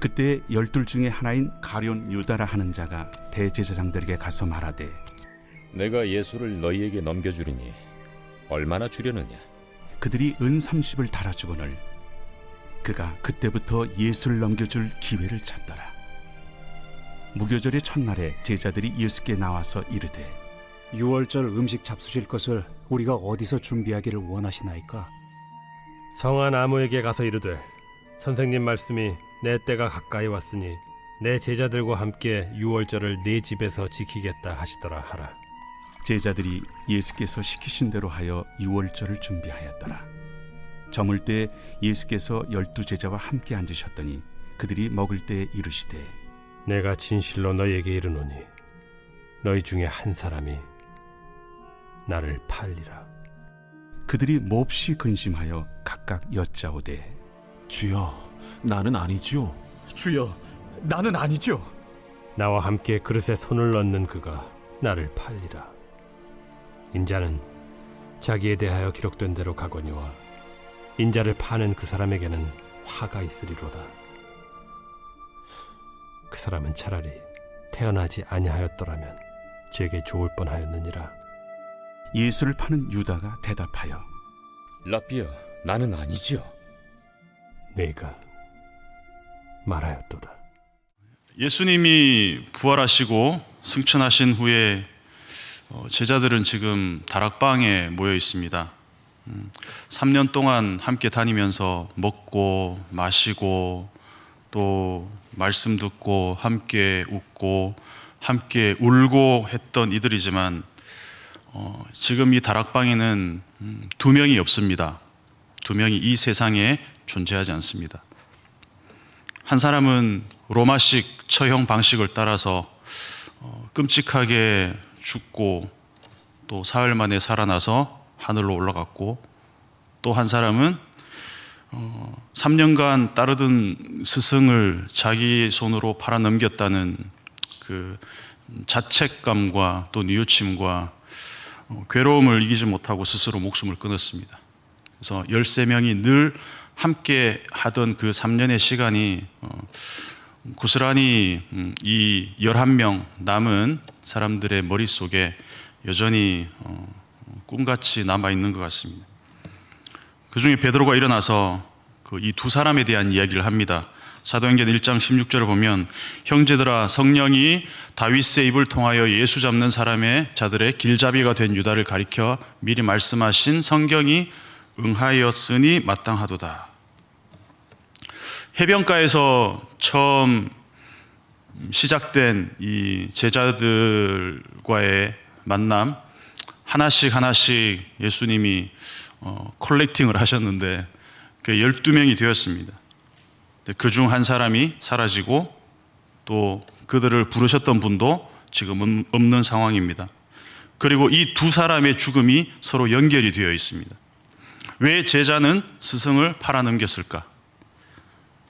그때 12 중에 하나인 가룟 유다라 하는 자가 대제사장들에게 가서 말하되 내가 예수를 너희에게 넘겨주리니 얼마나 주려느냐? 그들이 은 30을 달아주거늘 그가 그때부터 예수를 넘겨줄 기회를 찾더라. 무교절의 첫날에 제자들이 예수께 나와서 이르되 유월절 음식 잡수실 것을 우리가 어디서 준비하기를 원하시나이까? 성한 아무에게 가서 이르되 선생님 말씀이 내 때가 가까이 왔으니 내 제자들과 함께 유월절을 내 집에서 지키겠다 하시더라 하라. 제자들이 예수께서 시키신 대로 하여 유월절을 준비하였더라. 저물 때 예수께서 12 제자와 함께 앉으셨더니 그들이 먹을 때 이르시되 내가 진실로 너희에게 이르노니 너희 중에 한 사람이 나를 팔리라. 그들이 몹시 근심하여 각각 여짜오되 주여, 나는 아니지요. 주여, 나는 아니죠. 나와 함께 그릇에 손을 넣는 그가 나를 팔리라. 인자는 자기에 대하여 기록된 대로 가거니와 인자를 파는 그 사람에게는 화가 있으리로다. 그 사람은 차라리 태어나지 아니하였더라면 제게 좋을 뻔하였느니라. 예수를 파는 유다가 대답하여 라삐야, 나는 아니지요. 네가 말하였도다. 예수님이 부활하시고 승천하신 후에 제자들은 지금 다락방에 모여 있습니다. 3년 동안 함께 다니면서 먹고 마시고 또 말씀 듣고 함께 웃고 함께 울고 했던 이들이지만 지금 이 다락방에는 2명이 없습니다. 2명이 이 세상에 존재하지 않습니다. 한 사람은 로마식 처형 방식을 따라서 끔찍하게 죽고 또 사흘 만에 살아나서 하늘로 올라갔고, 또 한 사람은 3년간 따르던 스승을 자기 손으로 팔아넘겼다는 그 자책감과 또 뉘우침과 괴로움을 이기지 못하고 스스로 목숨을 끊었습니다. 그래서 13명이 늘 함께 하던 그 3년의 시간이 고스란히 이 11명 남은 사람들의 머릿속에 여전히 꿈같이 남아있는 것 같습니다. 그 중에 베드로가 일어나서 이 2 사람에 대한 이야기를 합니다. 사도행전 1장 16절을 보면 형제들아, 성령이 다윗의 입을 통하여 예수 잡는 사람의 자들의 길잡이가 된 유다를 가리켜 미리 말씀하신 성경이 응하였으니 마땅하도다. 해변가에서 처음 시작된 이 제자들과의 만남, 하나씩 예수님이 컬렉팅을 하셨는데 그 12명이 되었습니다. 그 중 한 사람이 사라지고 또 그들을 부르셨던 분도 지금은 없는 상황입니다. 그리고 이 2 사람의 죽음이 서로 연결이 되어 있습니다. 왜 제자는 스승을 팔아넘겼을까?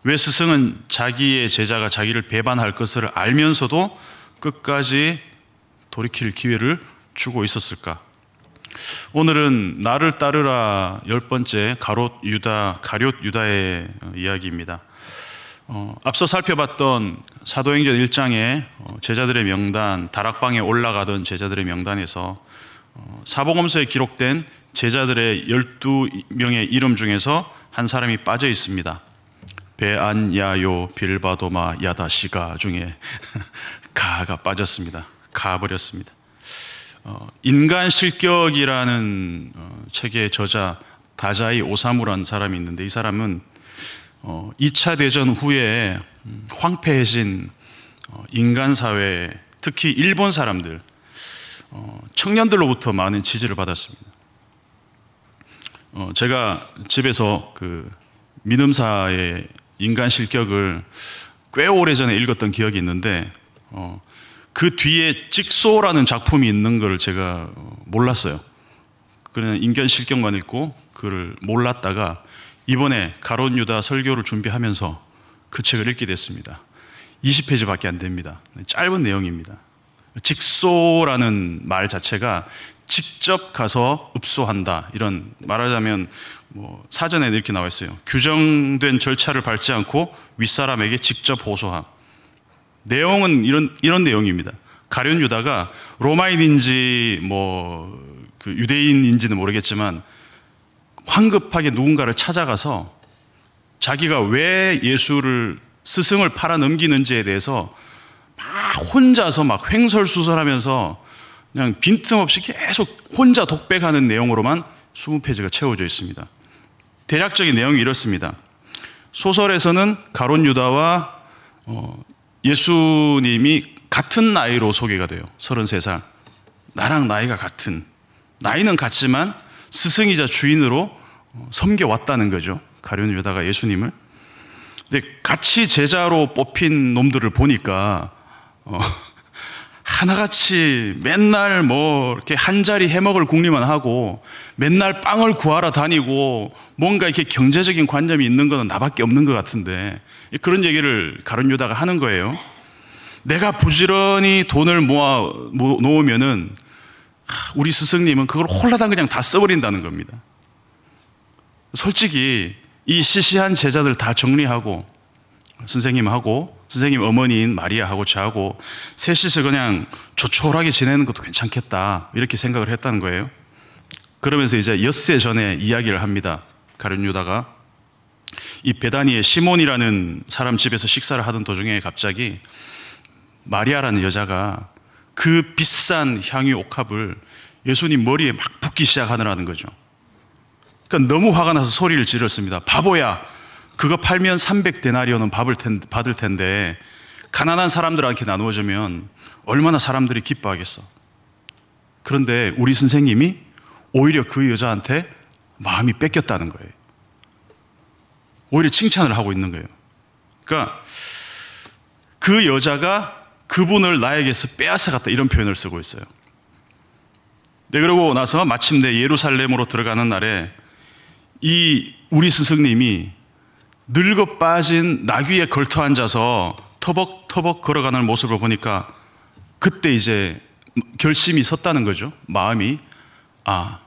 왜 스승은 자기의 제자가 자기를 배반할 것을 알면서도 끝까지 돌이킬 기회를 주고 있었을까? 오늘은 나를 따르라 10번째 가룟 유다의 이야기입니다. 앞서 살펴봤던 사도행전 1장의 제자들의 명단, 다락방에 올라가던 제자들의 명단에서 사복음서에 기록된 제자들의 12명의 이름 중에서 한 사람이 빠져 있습니다. 베안야요 빌바도마 야다시가 중에 가가 빠졌습니다. 가버렸습니다. 인간 실격이라는 책의 저자 다자이 오사무라는 사람이 있는데, 이 사람은 2차 대전 후에 황폐해진 인간 사회, 특히 일본 사람들, 청년들로부터 많은 지지를 받았습니다. 제가 집에서 그 민음사의 인간 실격을 꽤 오래전에 읽었던 기억이 있는데 그 뒤에 직소라는 작품이 있는 걸 제가 몰랐어요. 그냥 인간 실격만 읽고 그를 몰랐다가 이번에 가룟 유다 설교를 준비하면서 그 책을 읽게 됐습니다. 20페이지밖에 안 됩니다. 짧은 내용입니다. 직소라는 말 자체가 직접 가서 읍소한다, 이런, 말하자면 뭐 사전에 이렇게 나와 있어요. 규정된 절차를 밟지 않고 윗사람에게 직접 호소함. 내용은 이런 내용입니다. 가룟 유다가 로마인인지 뭐 그 유대인인지는 모르겠지만 황급하게 누군가를 찾아가서 자기가 왜 예수를, 스승을 팔아 넘기는지에 대해서 막 혼자서 막 횡설수설하면서 그냥 빈틈없이 계속 혼자 독백하는 내용으로만 20페이지가 채워져 있습니다. 대략적인 내용이 이렇습니다. 소설에서는 가룟 유다와 예수님이 같은 나이로 소개가 돼요. 33살. 나랑 나이가 같은. 나이는 같지만 스승이자 주인으로 섬겨왔다는 거죠. 가룟 유다가 예수님을. 근데 같이 제자로 뽑힌 놈들을 보니까 하나같이 맨날 뭐 이렇게 한 자리 해먹을 궁리만 하고 맨날 빵을 구하러 다니고 뭔가 이렇게 경제적인 관념이 있는 거는 나밖에 없는 것 같은데, 그런 얘기를 가룟 유다가 하는 거예요. 내가 부지런히 돈을 모아 놓으면은 우리 스승님은 그걸 홀라당 그냥 다 써버린다는 겁니다. 솔직히 이 시시한 제자들 다 정리하고 선생님하고 선생님 어머니인 마리아하고 저하고 셋이서 그냥 조촐하게 지내는 것도 괜찮겠다, 이렇게 생각을 했다는 거예요. 그러면서 이제 엿새 전에 이야기를 합니다. 가룟 유다가 이 베다니의 시몬이라는 사람 집에서 식사를 하던 도중에 갑자기 마리아라는 여자가 그 비싼 향유 옥합을 예수님 머리에 막 붓기 시작하느라는 거죠. 그러니까 너무 화가 나서 소리를 질렀습니다. 바보야, 그거 팔면 300데나리온은 받을 텐데 가난한 사람들한테 나누어주면 얼마나 사람들이 기뻐하겠어. 그런데 우리 선생님이 오히려 그 여자한테 마음이 뺏겼다는 거예요. 오히려 칭찬을 하고 있는 거예요. 그러니까 그 여자가 그분을 나에게서 빼앗아갔다, 이런 표현을 쓰고 있어요. 네, 그러고 나서 마침내 예루살렘으로 들어가는 날에 이 우리 스승님이 늙어 빠진 나귀에 걸터 앉아서 터벅터벅 걸어가는 모습을 보니까 그때 이제 결심이 섰다는 거죠. 마음이, 아,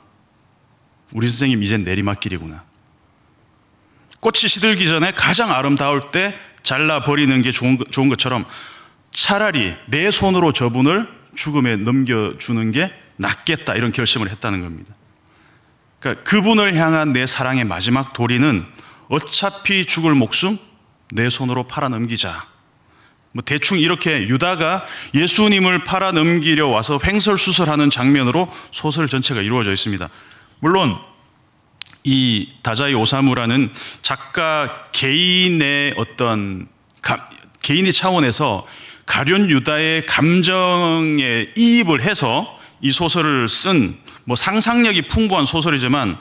우리 선생님 이젠 내리막길이구나. 꽃이 시들기 전에 가장 아름다울 때 잘라버리는 게 좋은 것처럼 차라리 내 손으로 저분을 죽음에 넘겨주는 게 낫겠다, 이런 결심을 했다는 겁니다. 그러니까 그분을 향한 내 사랑의 마지막 도리는 어차피 죽을 목숨 내 손으로 팔아 넘기자. 뭐 대충 이렇게 유다가 예수님을 팔아 넘기려 와서 횡설수설하는 장면으로 소설 전체가 이루어져 있습니다. 물론 이 다자이 오사무라는 작가 개인의 어떤 개인의 차원에서 가룟 유다의 감정에 이입을 해서 이 소설을 쓴 뭐 상상력이 풍부한 소설이지만,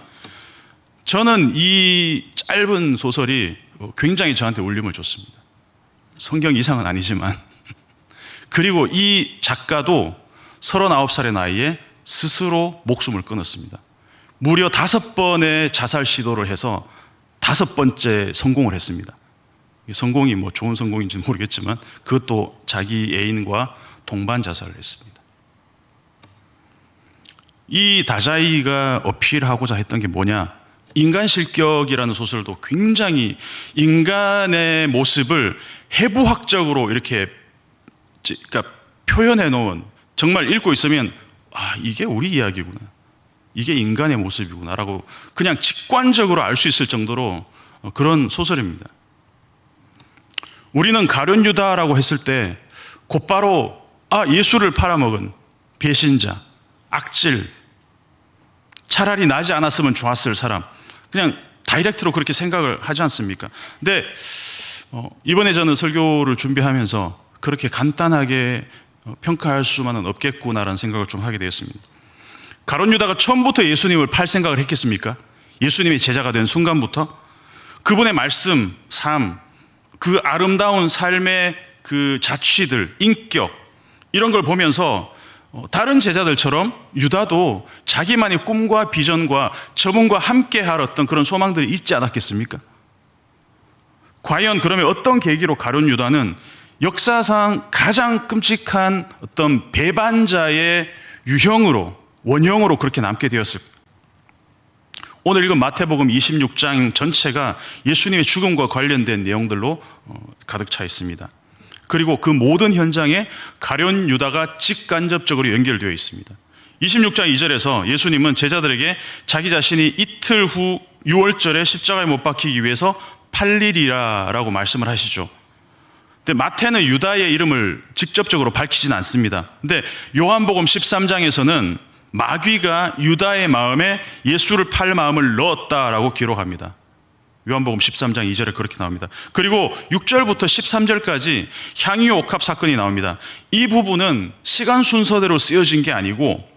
저는 이 짧은 소설이 굉장히 저한테 울림을 줬습니다. 성경 이상은 아니지만. 그리고 이 작가도 39살의 나이에 스스로 목숨을 끊었습니다. 무려 5번의 자살 시도를 해서 5번째 성공을 했습니다. 성공이 뭐 좋은 성공인지는 모르겠지만 그것도 자기 애인과 동반 자살을 했습니다. 이 다자이가 어필하고자 했던 게 뭐냐? 인간실격이라는 소설도 굉장히 인간의 모습을 해부학적으로 이렇게 그러니까 표현해 놓은, 정말 읽고 있으면 아, 이게 우리 이야기구나, 이게 인간의 모습이구나라고 그냥 직관적으로 알 수 있을 정도로 그런 소설입니다. 우리는 가룟 유다라고 했을 때 곧바로 예수를 팔아먹은 배신자, 악질, 차라리 나지 않았으면 좋았을 사람, 그냥 다이렉트로 그렇게 생각을 하지 않습니까? 근데 이번에 저는 설교를 준비하면서 그렇게 간단하게 평가할 수만은 없겠구나라는 생각을 좀 하게 되었습니다. 가룟 유다가 처음부터 예수님을 팔 생각을 했겠습니까? 예수님의 제자가 된 순간부터 그분의 말씀, 삶, 그 아름다운 삶의 그 자취들, 인격, 이런 걸 보면서 다른 제자들처럼 유다도 자기만의 꿈과 비전과 저분과 함께할 어떤 그런 소망들이 있지 않았겠습니까? 과연 그러면 어떤 계기로 가룟 유다는 역사상 가장 끔찍한 어떤 배반자의 유형으로, 원형으로 그렇게 남게 되었을 거예요. 오늘 읽은 마태복음 26장 전체가 예수님의 죽음과 관련된 내용들로 가득 차 있습니다. 그리고 그 모든 현장에 가룟 유다가 직간접적으로 연결되어 있습니다. 26장 2절에서 예수님은 제자들에게 자기 자신이 이틀 후 6월절에 십자가에 못 박히기 위해서 팔리리라 라고 말씀을 하시죠. 근데 마태는 유다의 이름을 직접적으로 밝히진 않습니다. 근데 요한복음 13장에서는 마귀가 유다의 마음에 예수를 팔 마음을 넣었다라고 기록합니다. 요한복음 13장 2절에 그렇게 나옵니다. 그리고 6절부터 13절까지 향유 옥합 사건이 나옵니다. 이 부분은 시간 순서대로 쓰여진 게 아니고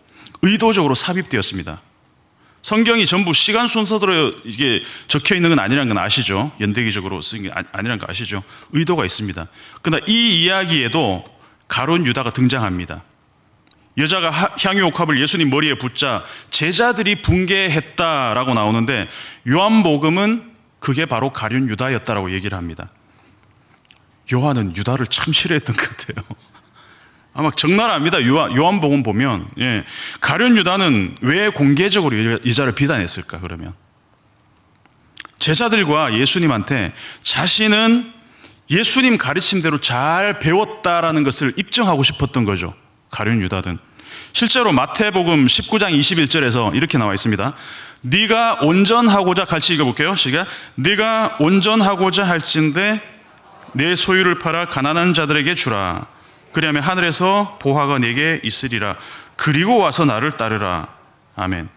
의도적으로 삽입되었습니다. 성경이 전부 시간 순서대로 이게 적혀 있는 건 아니라는 건 아시죠? 연대기적으로 쓰인 게 아니라는 거 아시죠? 의도가 있습니다. 그러나 이 이야기에도 가룟 유다가 등장합니다. 여자가 향유 옥합을 예수님 머리에 붓자 제자들이 붕괴했다라고 나오는데 요한복음은 그게 바로 가룟 유다였다라고 얘기를 합니다. 요한은 유다를 참 싫어했던 것 같아요. 아마 적나라합니다. 요한복음 보면 가룟 유다는 왜 공개적으로 여자를 비난했을까? 그러면 제자들과 예수님한테 자신은 예수님 가르침대로 잘 배웠다라는 것을 입증하고 싶었던 거죠. 가룟 유다는. 실제로 마태복음 19장 21절에서 이렇게 나와 있습니다. 네가 온전하고자 같이 읽어볼게요. 시작. 네가 온전하고자 할진대 내 소유를 팔아 가난한 자들에게 주라. 그리하면 하늘에서 보화가 내게 있으리라. 그리고 와서 나를 따르라. 아멘.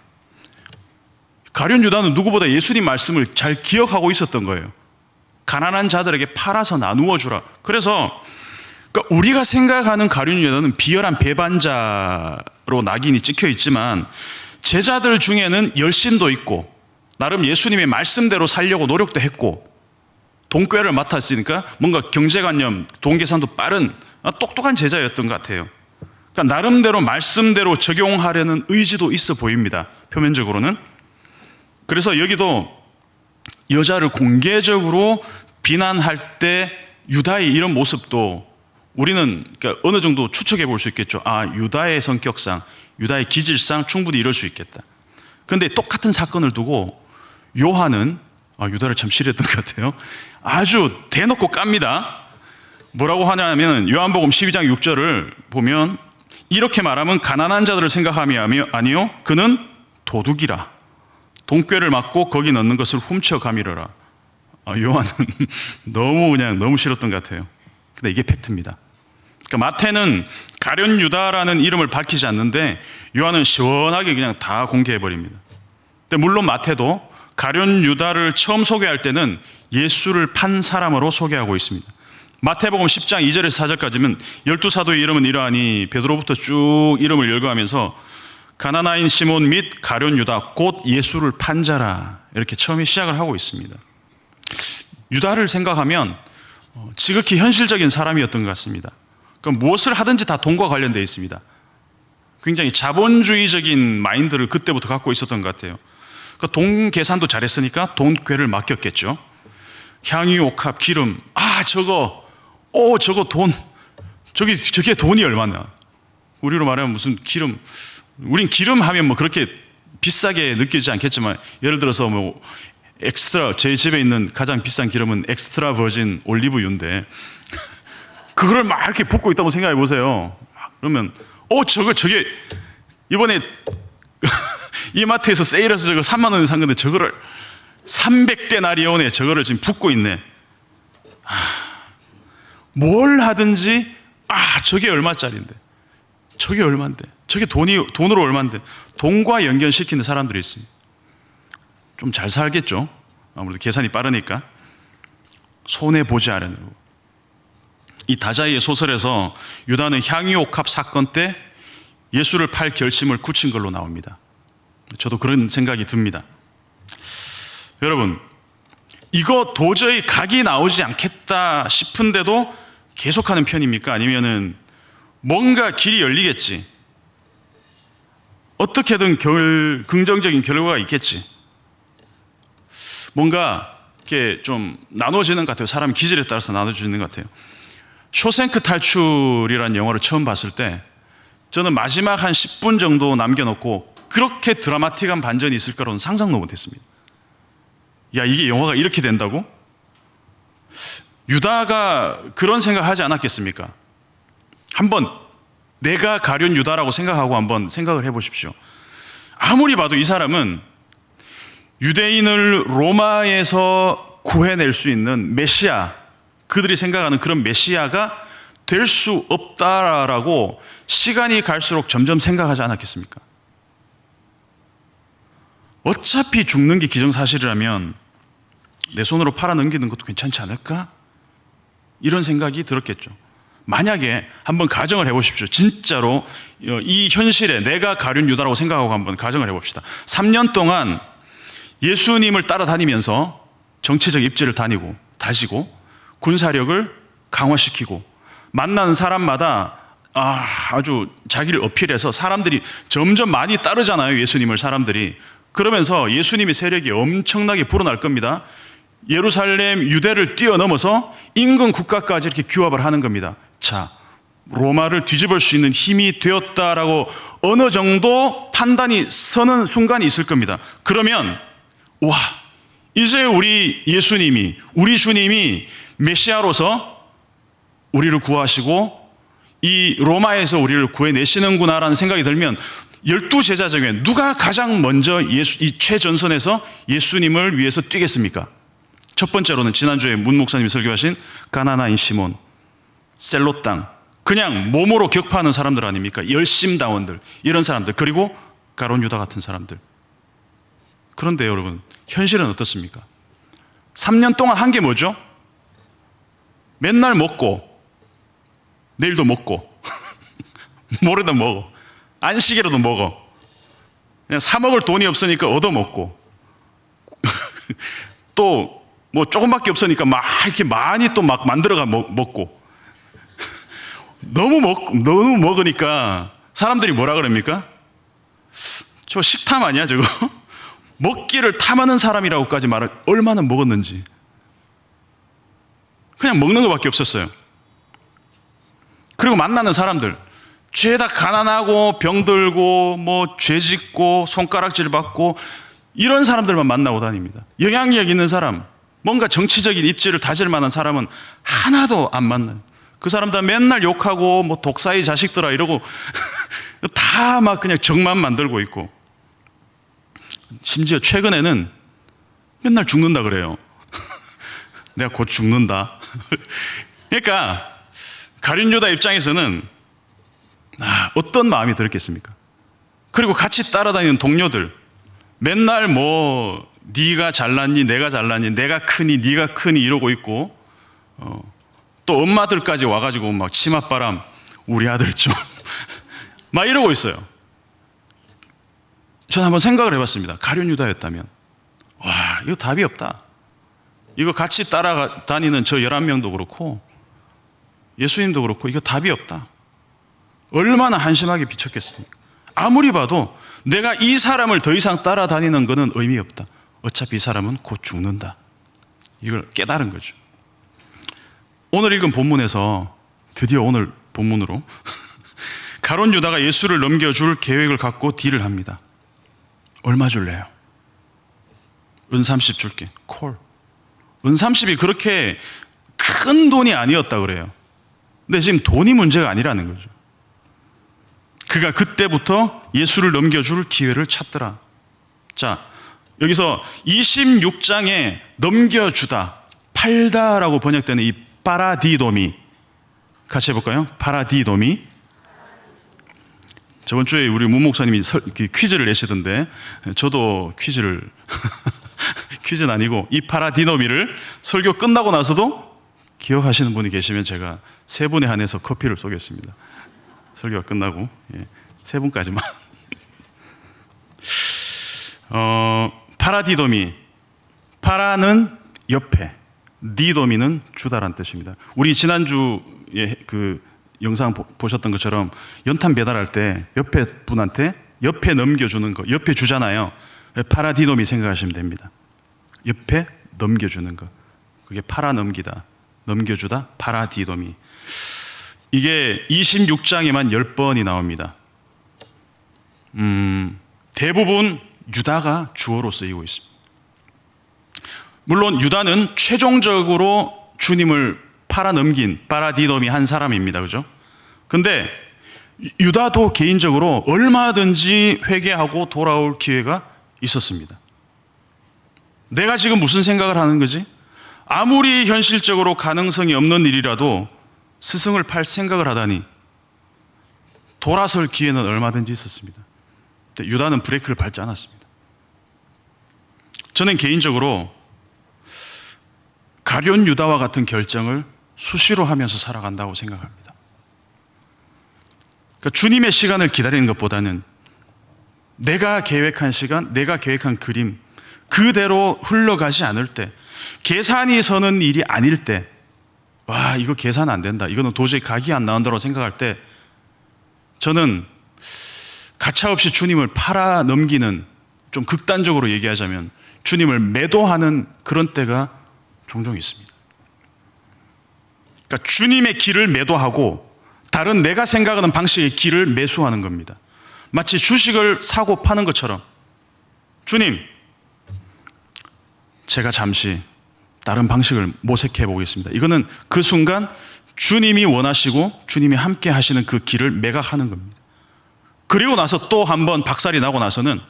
가룟 유다는 누구보다 예수님 말씀을 잘 기억하고 있었던 거예요. 가난한 자들에게 팔아서 나누어 주라. 그래서 그러니까 우리가 생각하는 가룟 유다는 비열한 배반자로 낙인이 찍혀 있지만 제자들 중에는 열심도 있고 나름 예수님의 말씀대로 살려고 노력도 했고 돈꾀를 맡았으니까 뭔가 경제관념, 돈계산도 빠른 똑똑한 제자였던 것 같아요. 그러니까 나름대로 말씀대로 적용하려는 의지도 있어 보입니다. 표면적으로는. 그래서 여기도 여자를 공개적으로 비난할 때 유다의 이런 모습도 우리는 그러니까 어느 정도 추측해 볼 수 있겠죠. 아, 유다의 성격상, 유다의 기질상 충분히 이럴 수 있겠다. 그런데 똑같은 사건을 두고 요한은 유다를 참 싫어했던 것 같아요. 아주 대놓고 깝니다. 뭐라고 하냐면 요한복음 12장 6절을 보면 이렇게 말하면 가난한 자들을 생각함이 아니요 그는 도둑이라. 돈꾀를 맞고 거기 넣는 것을 훔쳐가미르라. 요한은 너무 싫었던 것 같아요. 근데 이게 팩트입니다. 그러니까 마태는 가룟 유다라는 이름을 밝히지 않는데 요한은 시원하게 그냥 다 공개해버립니다. 근데 물론 마태도 가룟 유다를 처음 소개할 때는 예수를 판 사람으로 소개하고 있습니다. 마태복음 10장 2절에서 4절까지는 12사도의 이름은 이러하니 베드로부터 쭉 이름을 열거하면서 가나나인 시몬 및 가룟 유다 곧 예수를 판 자라 이렇게 처음에 시작을 하고 있습니다. 유다를 생각하면 지극히 현실적인 사람이었던 것 같습니다. 그러니까 무엇을 하든지 다 돈과 관련되어 있습니다. 굉장히 자본주의적인 마인드를 그때부터 갖고 있었던 것 같아요. 그러니까 돈 계산도 잘했으니까 돈괴를 맡겼겠죠. 향유, 옥합, 기름, 저거 돈, 저게 돈이 얼마나? 우리로 말하면 무슨 기름, 우린 기름 하면 뭐 그렇게 비싸게 느끼지 않겠지만 예를 들어서 뭐 엑스트라, 제 집에 있는 가장 비싼 기름은 엑스트라 버진 올리브유인데 그거를 막 이렇게 붓고 있다고 생각해 보세요. 그러면 저게 이번에 이마트에서 세일해서 저거 3만 원에 산 건데 저거를 300데나리온에 저거를 지금 붓고 있네. 뭘 하든지 저게 얼마짜리인데 저게 얼마인데 저게 돈으로 얼마인데 돈과 연결시키는 사람들이 있습니다. 좀 잘 살겠죠. 아무래도 계산이 빠르니까. 손해보지 않으려고. 이 다자이의 소설에서 유다는 향유옥합 사건 때 예수를 팔 결심을 굳힌 걸로 나옵니다. 저도 그런 생각이 듭니다. 여러분, 이거 도저히 각이 나오지 않겠다 싶은데도 계속하는 편입니까? 아니면은 뭔가 길이 열리겠지. 어떻게든 긍정적인 결과가 있겠지. 뭔가 이렇게 좀 나눠지는 것 같아요. 사람 기질에 따라서 나눠지는 것 같아요. 쇼생크 탈출이라는 영화를 처음 봤을 때 저는 마지막 한 10분 정도 남겨놓고 그렇게 드라마틱한 반전이 있을 거라고는 상상도 못했습니다. 야, 이게 영화가 이렇게 된다고? 유다가 그런 생각하지 않았겠습니까? 한번 내가 가룟 유다라고 생각하고 한번 생각을 해보십시오. 아무리 봐도 이 사람은 유대인을 로마에서 구해낼 수 있는 메시아, 그들이 생각하는 그런 메시아가 될 수 없다라고 시간이 갈수록 점점 생각하지 않았겠습니까? 어차피 죽는 게 기정사실이라면 내 손으로 팔아넘기는 것도 괜찮지 않을까? 이런 생각이 들었겠죠. 만약에 한번 가정을 해보십시오. 진짜로 이 현실에 내가 가룟 유다라고 생각하고 한번 가정을 해봅시다. 3년 동안 예수님을 따라다니면서 정치적 입지를 다지고 군사력을 강화시키고 만나는 사람마다 아주 자기를 어필해서 사람들이 점점 많이 따르잖아요. 예수님을 사람들이. 그러면서 예수님의 세력이 엄청나게 불어날 겁니다. 예루살렘, 유대를 뛰어넘어서 인근 국가까지 이렇게 규합을 하는 겁니다. 자, 로마를 뒤집을 수 있는 힘이 되었다라고 어느 정도 판단이 서는 순간이 있을 겁니다. 그러면 와, 이제 우리 예수님이, 우리 주님이 메시아로서 우리를 구하시고 이 로마에서 우리를 구해내시는구나라는 생각이 들면 12제자 중에 누가 가장 먼저 이 최전선에서 예수님을 위해서 뛰겠습니까? 첫 번째로는 지난주에 문 목사님이 설교하신 가나나인 시몬, 셀롯 땅, 그냥 몸으로 격파하는 사람들 아닙니까? 열심당원들, 이런 사람들, 그리고 가룟 유다 같은 사람들. 그런데 여러분, 현실은 어떻습니까? 3년 동안 한 게 뭐죠? 맨날 먹고 내일도 먹고 모레도 먹어, 안식이라도 먹어, 그냥 사 먹을 돈이 없으니까 얻어먹고 또 뭐 조금밖에 없으니까 막 이렇게 많이 또 막 만들어가 먹고 너무 먹으니까 사람들이 뭐라 그럽니까? 저 식탐 아니야 저거? 먹기를 탐하는 사람이라고까지 말을, 얼마나 먹었는지. 그냥 먹는 것밖에 없었어요. 그리고 만나는 사람들, 죄다 가난하고 병들고 뭐 죄짓고 손가락질 받고 이런 사람들만 만나고 다닙니다. 영향력 있는 사람, 뭔가 정치적인 입지를 다질 만한 사람은 하나도 안 만나요. 그 사람들 맨날 욕하고 뭐 독사의 자식들아 이러고 다 막 그냥 적만 만들고 있고, 심지어 최근에는 맨날 죽는다 그래요. 내가 곧 죽는다. 그러니까 가룟 유다 입장에서는 어떤 마음이 들었겠습니까? 그리고 같이 따라다니는 동료들, 맨날 뭐 네가 잘났니, 내가 잘났니, 내가 크니, 네가 크니 이러고 있고, 또 엄마들까지 와가지고 막 치맛바람, 우리 아들 좀 막 이러고 있어요. 저는 한번 생각을 해봤습니다. 가룟 유다였다면, 와, 이거 답이 없다. 이거 같이 따라다니는 저 11명도 그렇고 예수님도 그렇고 이거 답이 없다. 얼마나 한심하게 비쳤겠습니까? 아무리 봐도 내가 이 사람을 더 이상 따라다니는 것은 의미 없다. 어차피 이 사람은 곧 죽는다. 이걸 깨달은 거죠. 오늘 읽은 본문에서 드디어 오늘 본문으로 가룟 유다가 예수를 넘겨줄 계획을 갖고 딜을 합니다. 얼마 줄래요? 은 30 줄게. 콜. 은 30이 그렇게 큰 돈이 아니었다 그래요. 근데 지금 돈이 문제가 아니라는 거죠. 그가 그때부터 예수를 넘겨줄 기회를 찾더라. 자, 여기서 26장에 넘겨주다, 팔다라고 번역되는 이 파라디도미, 같이 해볼까요? 파라디도미. 저번 주에 우리 문 목사님이 퀴즈를 내시던데, 저도 퀴즈는 아니고 이 파라디노미를 설교 끝나고 나서도 기억하시는 분이 계시면 제가 세 분에 한해서 커피를 쏘겠습니다. 설교가 끝나고, 세 분까지만. 파라디도미, 파라는 옆에, 디도미는 주다란 뜻입니다. 우리 지난주에 그 영상 보셨던 것처럼 연탄 배달할 때 옆에 분한테 옆에 넘겨주는 거, 옆에 주잖아요. 파라디노미 생각하시면 됩니다. 옆에 넘겨주는 거, 그게 팔아 넘기다, 넘겨주다. 파라디도미. 이게 26장에만 10번이 나옵니다. 대부분 유다가 주어로 쓰이고 있습니다. 물론 유다는 최종적으로 주님을 팔아넘긴 파라디돔이 한 사람입니다. 그죠? 근데 유다도 개인적으로 얼마든지 회개하고 돌아올 기회가 있었습니다. 내가 지금 무슨 생각을 하는 거지? 아무리 현실적으로 가능성이 없는 일이라도 스승을 팔 생각을 하다니 돌아설 기회는 얼마든지 있었습니다. 근데 유다는 브레이크를 밟지 않았습니다. 저는 개인적으로 가룟 유다와 같은 결정을 수시로 하면서 살아간다고 생각합니다. 그러니까 주님의 시간을 기다리는 것보다는 내가 계획한 시간, 내가 계획한 그림 그대로 흘러가지 않을 때, 계산이 서는 일이 아닐 때, 와, 이거 계산 안 된다, 이거는 도저히 각이 안 나온다고 생각할 때 저는 가차없이 주님을 팔아 넘기는, 좀 극단적으로 얘기하자면 주님을 매도하는 그런 때가 종종 있습니다. 그러니까 주님의 길을 매도하고 다른 내가 생각하는 방식의 길을 매수하는 겁니다. 마치 주식을 사고 파는 것처럼, 주님, 제가 잠시 다른 방식을 모색해 보겠습니다. 이거는 그 순간 주님이 원하시고 주님이 함께 하시는 그 길을 매각하는 겁니다. 그리고 나서 또 한번 박살이 나고 나서는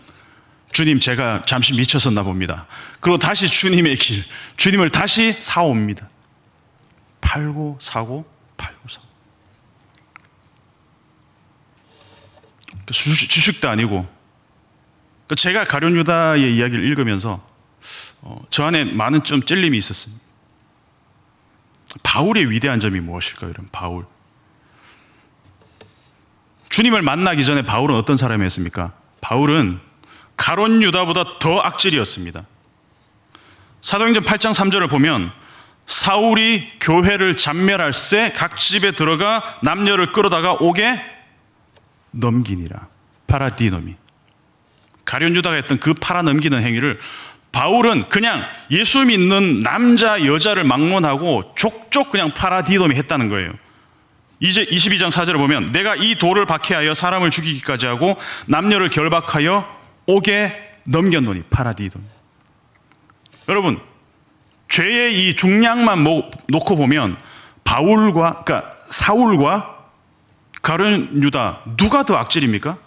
주님, 제가 잠시 미쳤었나 봅니다. 그리고 다시 주님의 길, 주님을 다시 사옵니다. 팔고 사고, 팔고 사고. 주식도 아니고. 제가 가룟 유다의 이야기를 읽으면서 저 안에 많은 좀 찔림이 있었습니다. 바울의 위대한 점이 무엇일까요? 이런 바울. 주님을 만나기 전에 바울은 어떤 사람이었습니까? 바울은 가룟 유다보다 더 악질이었습니다. 사도행전 8장 3절을 보면 사울이 교회를 잔멸할 새 각 집에 들어가 남녀를 끌어다가 옥에 넘기니라. 파라디노미. 가룟 유다가 했던 그 팔아넘기는 행위를 바울은 그냥 예수 믿는 남자 여자를 막론하고 족족 그냥 파라디노미 했다는 거예요. 이제 22장 4절을 보면 내가 이 돌을 박해하여 사람을 죽이기까지 하고 남녀를 결박하여 옥에 넘겼노니. 파라디노미. 여러분, 죄의 이 중량만 놓고 보면 바울과, 그러니까 사울과 가룟 유다 누가 더 악질입니까?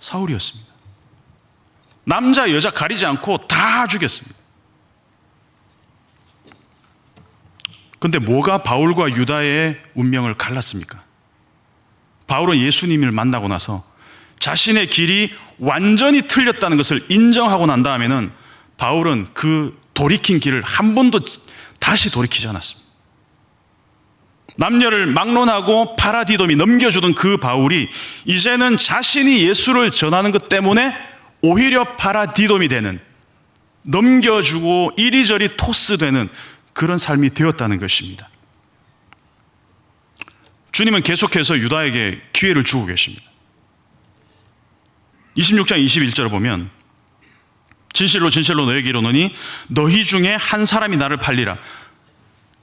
사울이었습니다. 남자 여자 가리지 않고 다 죽였습니다. 그런데 뭐가 바울과 유다의 운명을 갈랐습니까? 바울은 예수님을 만나고 나서 자신의 길이 완전히 틀렸다는 것을 인정하고 난 다음에는 바울은 그 돌이킨 길을 한 번도 다시 돌이키지 않았습니다. 남녀를 막론하고 파라디돔이 넘겨주던 그 바울이 이제는 자신이 예수를 전하는 것 때문에 오히려 파라디돔이 되는, 넘겨주고 이리저리 토스되는 그런 삶이 되었다는 것입니다. 주님은 계속해서 유다에게 기회를 주고 계십니다. 26장 21절을 보면 진실로 진실로 너에게 이르노니 너희 중에 한 사람이 나를 팔리라.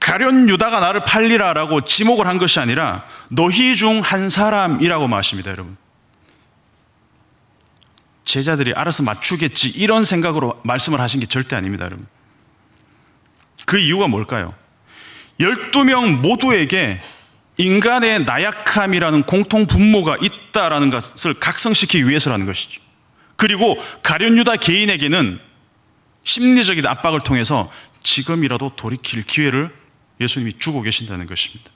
가룟 유다가 나를 팔리라 라고 지목을 한 것이 아니라 너희 중 한 사람이라고 말씀입니다. 여러분, 제자들이 알아서 맞추겠지 이런 생각으로 말씀을 하신 게 절대 아닙니다. 여러분, 그 이유가 뭘까요? 12명 모두에게 인간의 나약함이라는 공통 분모가 있다라는 것을 각성시키기 위해서라는 것이죠. 그리고 가룟 유다 개인에게는 심리적인 압박을 통해서 지금이라도 돌이킬 기회를 예수님이 주고 계신다는 것입니다.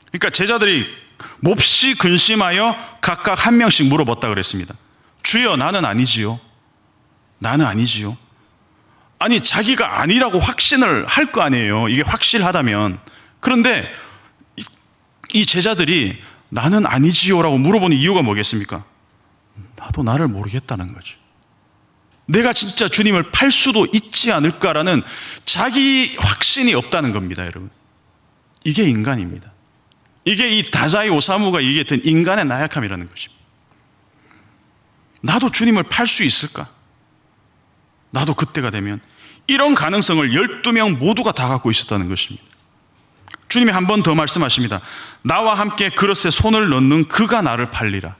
그러니까 제자들이 몹시 근심하여 각각 한 명씩 물어봤다 그랬습니다. 주여, 나는 아니지요. 나는 아니지요. 아니, 자기가 아니라고 확신을 할 거 아니에요. 이게 확실하다면. 그런데 이 제자들이 나는 아니지요라고 물어보는 이유가 뭐겠습니까? 나도 나를 모르겠다는 거죠. 내가 진짜 주님을 팔 수도 있지 않을까라는 자기 확신이 없다는 겁니다, 여러분. 이게 인간입니다. 이게 이 다자이 오사무가 얘기했던 인간의 나약함이라는 것입니다. 나도 주님을 팔 수 있을까? 나도 그때가 되면 이런 가능성을 12명 모두가 다 갖고 있었다는 것입니다. 주님이 한 번 더 말씀하십니다. 나와 함께 그릇에 손을 넣는 그가 나를 팔리라.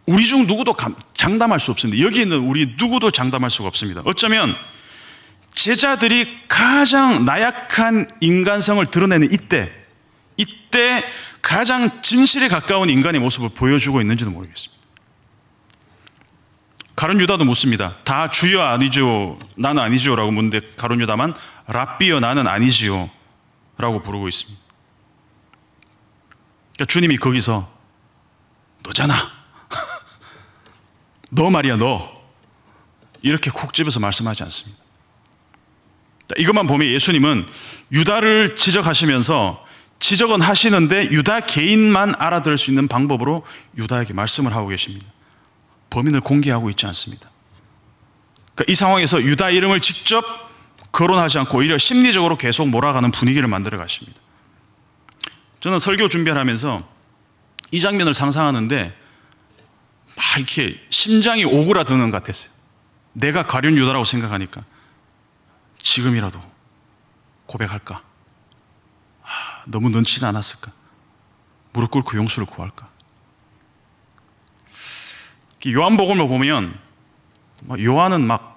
우리 중 누구도 장담할 수 없습니다. 여기 있는 우리 누구도 장담할 수가 없습니다. 어쩌면 제자들이 가장 나약한 인간성을 드러내는 이때 가장 진실에 가까운 인간의 모습을 보여주고 있는지도 모르겠습니다. 가룟 유다도 묻습니다. 다 주여 아니죠, 나는 아니죠 라고 묻는데 가룟 유다만 랍비여 나는 아니지요 라고 부르고 있습니다. 그러니까 주님이 거기서 너잖아, 너 말이야 너, 이렇게 콕 집어서 말씀하지 않습니다. 이것만 보면 예수님은 유다를 지적하시면서 지적은 하시는데 유다 개인만 알아들을 수 있는 방법으로 유다에게 말씀을 하고 계십니다. 범인을 공개하고 있지 않습니다. 그러니까 이 상황에서 유다 이름을 직접 거론하지 않고 오히려 심리적으로 계속 몰아가는 분위기를 만들어 가십니다. 저는 설교 준비를 하면서 이 장면을 상상하는데 막 이렇게 심장이 오그라드는 것 같았어요. 내가 가룟 유다라고 생각하니까 지금이라도 고백할까? 너무 눈치는 않았을까? 무릎 꿇고 용서를 구할까? 요한복음을 보면 요한은 막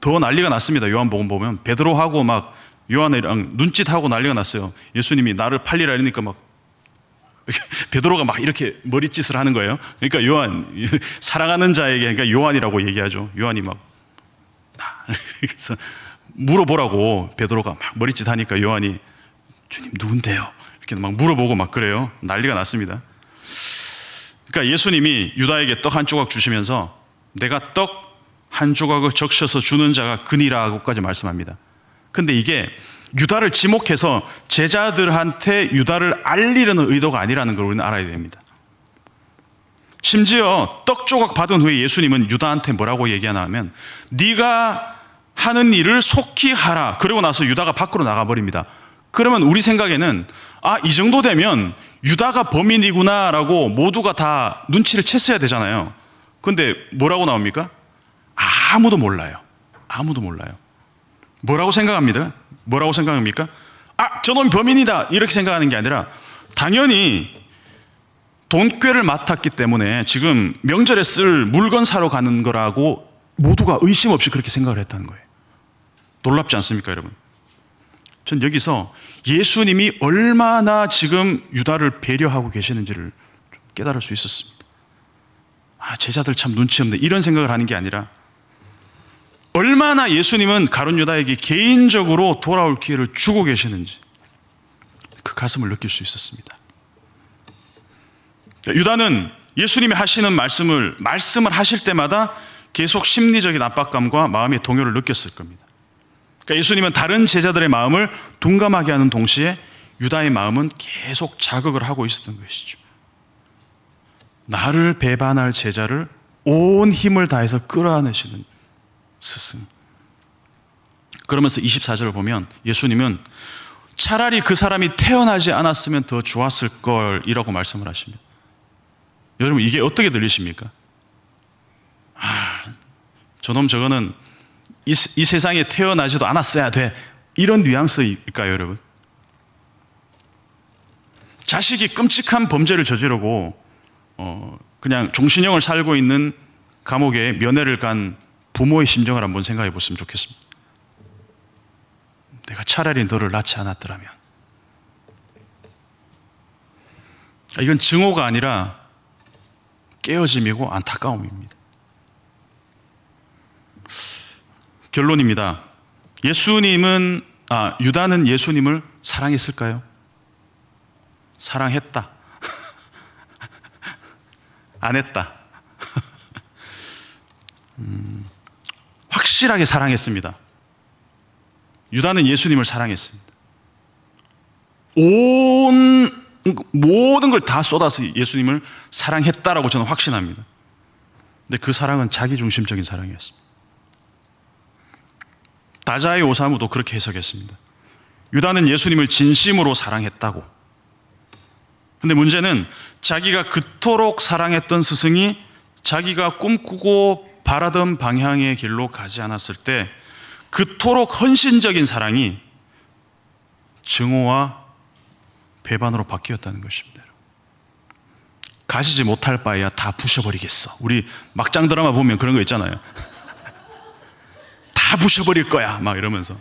더 난리가 났습니다. 요한복음 보면 베드로하고 막 요한이랑 눈짓하고 난리가 났어요. 예수님이 나를 팔리라 이러니까 막 베드로가 막 이렇게 머리짓을 하는 거예요. 그러니까 요한, 사랑하는 자에게, 그러니까 요한이라고 얘기하죠. 요한이 막 그래서 물어보라고 베드로가 막 머리짓 하니까 요한이 주님 누군데요? 이렇게 막 물어보고 막 그래요. 난리가 났습니다. 그러니까 예수님이 유다에게 떡 한 조각 주시면서 내가 떡 한 조각을 적셔서 주는 자가 그니라고까지 말씀합니다. 근데 이게 유다를 지목해서 제자들한테 유다를 알리려는 의도가 아니라는 걸 우리는 알아야 됩니다. 심지어 떡 조각 받은 후에 예수님은 유다한테 뭐라고 얘기하나 하면 네가 하는 일을 속히 하라. 그러고 나서 유다가 밖으로 나가버립니다. 그러면 우리 생각에는 이 정도 되면 유다가 범인이구나 라고 모두가 다 눈치를 챘어야 되잖아요. 근데 뭐라고 나옵니까? 아무도 몰라요. 아무도 몰라요. 뭐라고 생각합니다? 뭐라고 생각합니까? 저놈 범인이다 이렇게 생각하는 게 아니라 당연히 돈꾀를 맡았기 때문에 지금 명절에 쓸 물건 사러 가는 거라고 모두가 의심 없이 그렇게 생각을 했다는 거예요. 놀랍지 않습니까, 여러분? 전 여기서 예수님이 얼마나 지금 유다를 배려하고 계시는지를 좀 깨달을 수 있었습니다. 제자들 참 눈치 없네 이런 생각을 하는 게 아니라 얼마나 예수님은 가룟 유다에게 개인적으로 돌아올 기회를 주고 계시는지 그 가슴을 느낄 수 있었습니다. 유다는 예수님이 하시는 말씀을 하실 때마다 계속 심리적인 압박감과 마음의 동요를 느꼈을 겁니다. 그러니까 예수님은 다른 제자들의 마음을 둔감하게 하는 동시에 유다의 마음은 계속 자극을 하고 있었던 것이죠. 나를 배반할 제자를 온 힘을 다해서 끌어안으시는 스승. 그러면서 24절을 보면 예수님은 차라리 그 사람이 태어나지 않았으면 더 좋았을 걸이라고 말씀을 하십니다. 여러분 이게 어떻게 들리십니까? 저놈 저거는 이 세상에 태어나지도 않았어야 돼 이런 뉘앙스일까요, 여러분? 자식이 끔찍한 범죄를 저지르고 그냥 종신형을 살고 있는 감옥에 면회를 간 부모의 심정을 한번 생각해 보시면 좋겠습니다. 내가 차라리 너를 낳지 않았더라면. 이건 증오가 아니라 깨어짐이고 안타까움입니다. 결론입니다. 유다는 예수님을 사랑했을까요? 사랑했다. 안 했다. 확실하게 사랑했습니다. 유다는 예수님을 사랑했습니다. 모든 걸 다 쏟아서 예수님을 사랑했다라고 저는 확신합니다. 근데 그 사랑은 자기중심적인 사랑이었습니다. 다자이 오사무도 그렇게 해석했습니다. 유다는 예수님을 진심으로 사랑했다고. 근데 문제는 자기가 그토록 사랑했던 스승이 자기가 꿈꾸고 바라던 방향의 길로 가지 않았을 때 그토록 헌신적인 사랑이 증오와 배반으로 바뀌었다는 것입니다. 가시지 못할 바에야 다 부셔버리겠어. 우리 막장 드라마 보면 그런 거 있잖아요. 다 부셔버릴 거야 막 이러면서.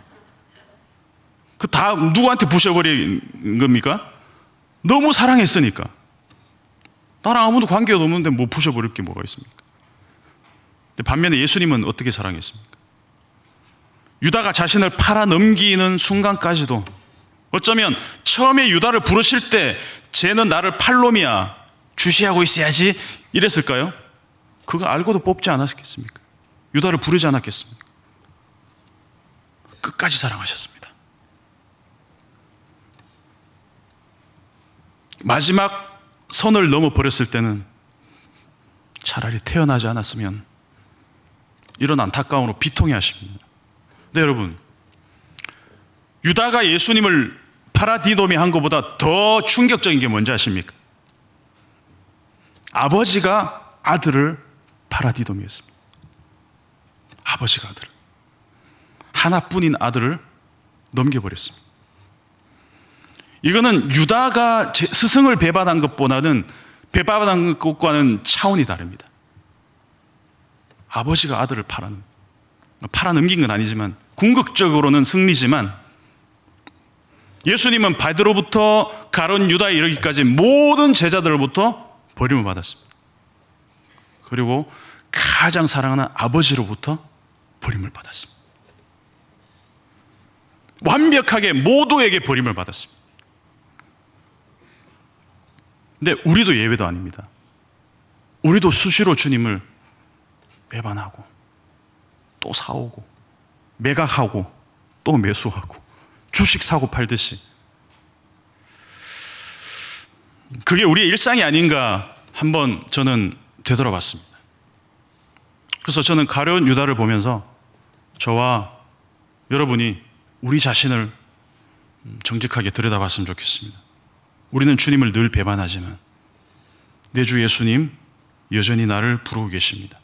그 다 누구한테 부셔버린 겁니까? 너무 사랑했으니까. 나랑 아무도 관계가 없는데 뭐 부셔버릴 게 뭐가 있습니까? 반면에 예수님은 어떻게 사랑했습니까? 유다가 자신을 팔아 넘기는 순간까지도, 어쩌면 처음에 유다를 부르실 때 쟤는 나를 팔 놈이야, 주시하고 있어야지 이랬을까요? 그거 알고도 뽑지 않았겠습니까? 유다를 부르지 않았겠습니까? 끝까지 사랑하셨습니다. 마지막 선을 넘어버렸을 때는 차라리 태어나지 않았으면, 이런 안타까움으로 비통해 하십니다. 네, 여러분, 유다가 예수님을 파라디도미 한 것보다 더 충격적인 게 뭔지 아십니까? 아버지가 아들을 파라디도미했습니다. 아버지가 아들을, 하나뿐인 아들을 넘겨버렸습니다. 이거는 유다가 스승을 배반한 것과는 차원이 다릅니다. 아버지가 아들을 팔아넘긴 건 아니지만, 궁극적으로는 승리지만, 예수님은 베드로부터 가룟 유다에 이르기까지 모든 제자들로부터 버림을 받았습니다. 그리고 가장 사랑하는 아버지로부터 버림을 받았습니다. 완벽하게 모두에게 버림을 받았습니다. 근데 우리도 예외도 아닙니다. 우리도 수시로 주님을 배반하고 또 사오고 매각하고 또 매수하고 주식 사고 팔듯이, 그게 우리의 일상이 아닌가 한번 저는 되돌아봤습니다. 그래서 저는 가룟 유다를 보면서 저와 여러분이 우리 자신을 정직하게 들여다봤으면 좋겠습니다. 우리는 주님을 늘 배반하지만 내 주 예수님 여전히 나를 부르고 계십니다.